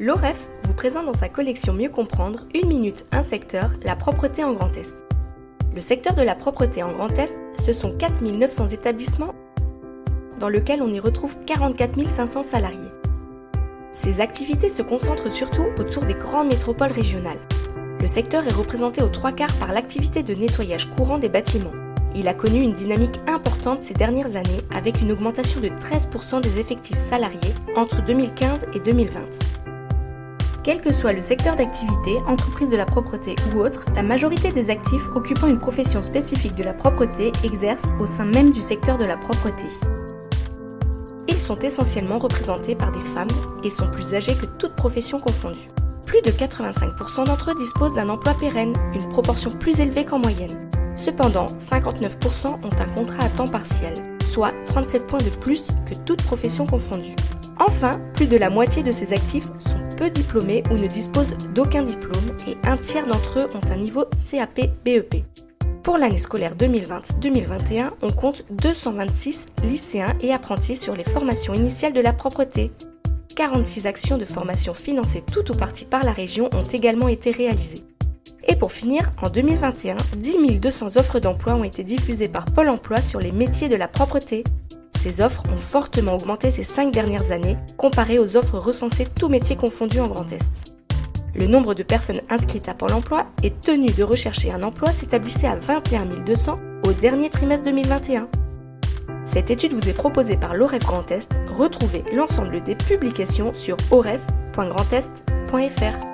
L'OREF vous présente dans sa collection Mieux comprendre, 1 minute, un secteur, la propreté en Grand Est. Le secteur de la propreté en Grand Est, ce sont 4 900 établissements dans lesquels on y retrouve 44 500 salariés. Ces activités se concentrent surtout autour des grandes métropoles régionales. Le secteur est représenté aux 3/4 par l'activité de nettoyage courant des bâtiments. Il a connu une dynamique importante ces dernières années avec une augmentation de 13% des effectifs salariés entre 2015 et 2020. Quel que soit le secteur d'activité, entreprise de la propreté ou autre, la majorité des actifs occupant une profession spécifique de la propreté exercent au sein même du secteur de la propreté. Ils sont essentiellement représentés par des femmes et sont plus âgés que toute profession confondue. Plus de 85% d'entre eux disposent d'un emploi pérenne, une proportion plus élevée qu'en moyenne. Cependant, 59% ont un contrat à temps partiel, soit 37 points de plus que toute profession confondue. Enfin, plus de la moitié de ces actifs sont peu diplômés ou ne disposent d'aucun diplôme et un tiers d'entre eux ont un niveau CAP-BEP. Pour l'année scolaire 2020-2021, on compte 226 lycéens et apprentis sur les formations initiales de la propreté. 46 actions de formation financées tout ou partie par la région ont également été réalisées. Et pour finir, en 2021, 10 200 offres d'emploi ont été diffusées par Pôle emploi sur les métiers de la propreté. Ces offres ont fortement augmenté ces 5 dernières années, comparées aux offres recensées tous métiers confondus en Grand Est. Le nombre de personnes inscrites à Pôle emploi et tenues de rechercher un emploi s'établissait à 21 200 au dernier trimestre 2021. Cette étude vous est proposée par l'OREF Grand Est. Retrouvez l'ensemble des publications sur oref.grandest.fr.